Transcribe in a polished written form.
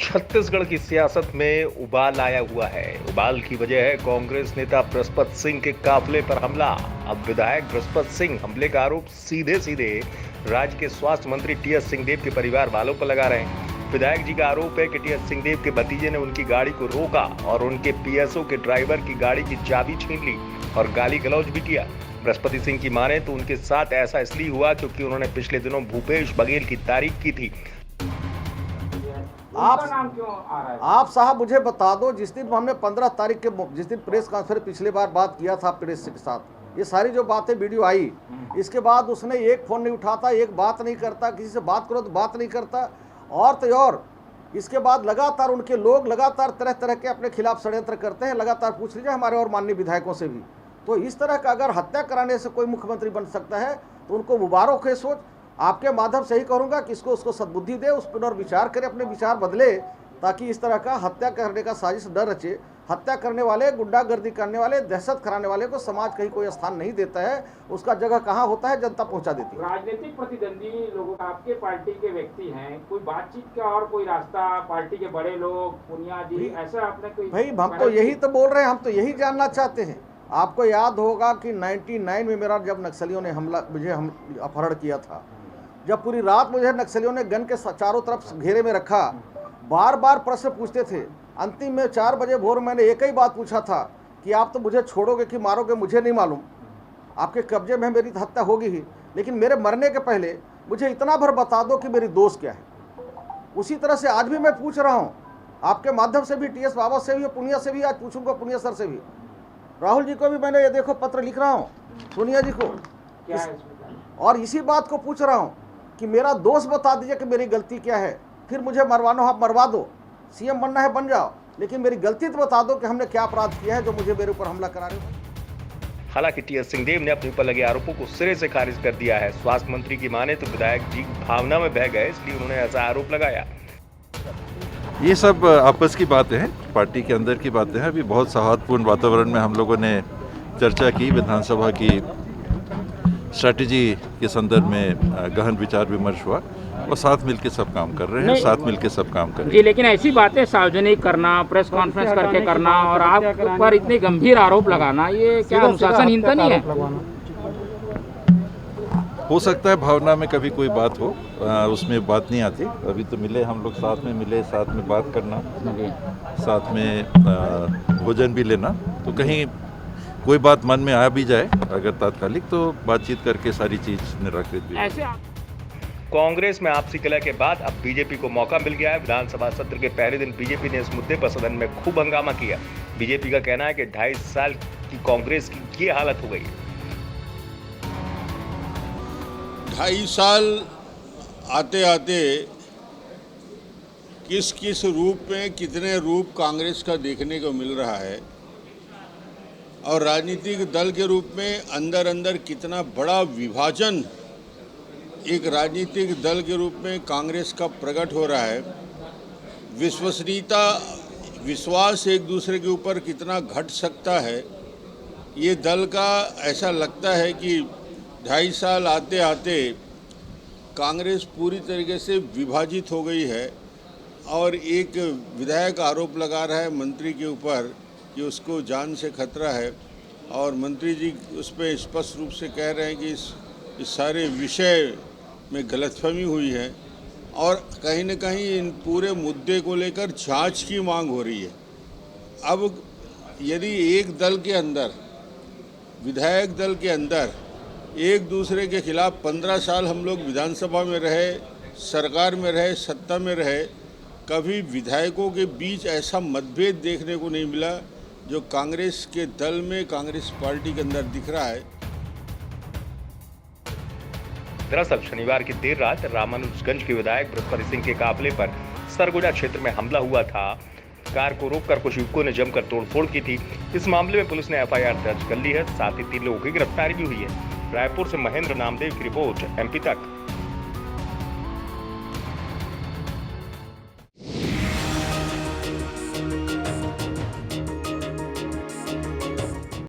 छत्तीसगढ़ की सियासत में उबाल आया हुआ है। उबाल की वजह है कांग्रेस नेता बृहस्पत सिंह के काफिले पर हमला। अब विधायक बृहस्पत सिंह हमले का आरोप सीधे सीधे राज्य के स्वास्थ्य मंत्री टीएस सिंहदेव के परिवार वालों पर लगा रहे हैं। विधायक जी का आरोप है कि टीएस सिंहदेव के भतीजे ने उनकी गाड़ी को रोका और उनके पीएसओ के ड्राइवर की गाड़ी की चाबी छीन ली और गाली गलौज भी किया। बृहस्पति सिंह की माने तो उनके साथ ऐसा इसलिए हुआ क्योंकि उन्होंने पिछले दिनों भूपेश बघेल की तारीफ की थी। आप नाम क्यों आ रहा है? आप साहब मुझे बता दो, जिस दिन हमने 15 तारीख के जिस दिन प्रेस कॉन्फ्रेंस पिछली बार बात किया था प्रेस के साथ, ये सारी जो बातें वीडियो आई, इसके बाद उसने एक फ़ोन नहीं उठाता, एक बात नहीं करता, किसी से बात करो तो बात नहीं करता। और तो और इसके बाद लगातार उनके लोग लगातार तरह तरह के अपने खिलाफ षड्यंत्र करते हैं। लगातार पूछ लीजिए हमारे और माननीय विधायकों से भी। तो इस तरह का अगर हत्या कराने से कोई मुख्यमंत्री बन सकता है तो उनको मुबारक है। सोच आपके माध्यम से ही करूंगा कि इसको उसको सद्बुद्धि दे, उस पर विचार करे, अपने विचार बदले, ताकि इस तरह का हत्या करने का साजिश न रचे। हत्या करने वाले, गुंडागर्दी करने वाले, दहशत कराने वाले को समाज कहीं कोई स्थान नहीं देता है। उसका जगह कहाँ होता है, जनता पहुंचा देती है। राजनीतिक प्रतिद्वंदी लोगों का आपके पार्टी के व्यक्ति हैं, कोई बातचीत का और कोई रास्ता, पार्टी के बड़े लोग, पुनिया जी, ऐसा आपने कोई? भाई हम तो यही तो बोल रहे हैं, हम तो यही जानना चाहते हैं। आपको याद होगा कि 99 में मेरा जब नक्सलियों ने मुझे अपहरण किया था, जब पूरी रात मुझे नक्सलियों ने गन के चारों तरफ घेरे में रखा, बार बार प्रश्न पूछते थे। अंतिम में 4 बजे भोर मैंने एक ही बात पूछा था कि आप तो मुझे छोड़ोगे कि मारोगे मुझे नहीं मालूम, आपके कब्जे में मेरी हत्या होगी ही, लेकिन मेरे मरने के पहले मुझे इतना भर बता दो कि मेरी दोष क्या है। उसी तरह से आज भी मैं पूछ रहा हूँ आपके माध्यम से भी, टीएस बाबा से भी, पुनिया से भी आज पूछूंगा, पुनिया सर से भी, राहुल जी को भी मैंने ये देखो पत्र लिख रहा हूँ, पुनिया जी को और इसी बात को पूछ रहा हूँ कि मेरा दोष बता दीजिए कि मेरी गलती क्या है। फिर मुझे मरवाना हो आप मरवा दो, सीएम बनना है बन जाओ, लेकिन मेरी गलती तो बता दो कि हमने क्या अपराध किया है जो मुझे मेरे ऊपर हमला करा रहे हो। हालांकि टीएस सिंहदेव ने अपने ऊपर लगे आरोपों को सिरे से खारिज कर दिया है। स्वास्थ्य मंत्री की माने तो विधायक जी भावना में बह गए, इसलिए उन्होंने ऐसा आरोप लगाया। ये सब आपस की बातें हैं, पार्टी के अंदर की बातें हैं। अभी बहुत सौहार्दपूर्ण वातावरण में हम लोगों ने चर्चा की, विधानसभा की स्ट्रैटेजी के संदर्भ में गहन विचार विमर्श हुआ और साथ मिलकर सब काम कर रहे हैं, साथ मिलकर सब काम कर रहे हैं। जी, लेकिन ऐसी बातें सार्वजनिक करना, प्रेस कॉन्फ्रेंस करके करना और आप पर इतने गंभीर आरोप लगाना, ये क्या अनुशासनहीनता नहीं है? हो सकता है भावना में कभी कोई बात हो, उसमें बात नहीं आती। अभी तो मिले हम लोग, साथ में मिले, साथ में बात करना, साथ में भोजन भी लेना, तो कहीं कोई बात मन में आ भी जाए अगर तात्कालिक, तो बातचीत करके सारी चीज निराकृत भी। कांग्रेस में आपसी कलह के बाद अब बीजेपी को मौका मिल गया है। विधानसभा सत्र के पहले दिन बीजेपी ने इस मुद्दे पर सदन में खूब हंगामा किया। बीजेपी का कहना है कि 2.5 साल की कांग्रेस की ये हालत हो गई है। 2.5 साल आते आते किस किस रूप में कितने रूप कांग्रेस का देखने को मिल रहा है और राजनीतिक दल के रूप में अंदर अंदर कितना बड़ा विभाजन एक राजनीतिक दल के रूप में कांग्रेस का प्रकट हो रहा है। विश्वसनीयता, विश्वास एक दूसरे के ऊपर कितना घट सकता है, ये दल का ऐसा लगता है कि 2.5 साल आते आते कांग्रेस पूरी तरीके से विभाजित हो गई है। और एक विधायक आरोप लगा रहा है मंत्री के ऊपर कि उसको जान से खतरा है और मंत्री जी उस पर स्पष्ट रूप से कह रहे हैं कि इस सारे विषय में गलतफहमी हुई है और कहीं न कहीं इन पूरे मुद्दे को लेकर जांच की मांग हो रही है। अब यदि एक दल के अंदर, विधायक दल के अंदर एक दूसरे के खिलाफ 15 साल हम लोग विधानसभा में रहे, सरकार में रहे, सत्ता में रहे, कभी विधायकों के बीच ऐसा मतभेद देखने को नहीं मिला जो कांग्रेस के दल में, कांग्रेस पार्टी के अंदर दिख रहा है। दरअसल शनिवार की देर रात रामानुजगंज के विधायक बृहस्पति सिंह के काफिले पर सरगुजा क्षेत्र में हमला हुआ था। कार को रोककर कुछ युवकों ने जमकर तोड़फोड़ की थी। इस मामले में पुलिस ने एफआईआर दर्ज कर ली है। साथ ही 3 लोगों की गिरफ्तारी भी हुई है। रायपुर से महेंद्र नामदेव की रिपोर्ट, एमपी तक।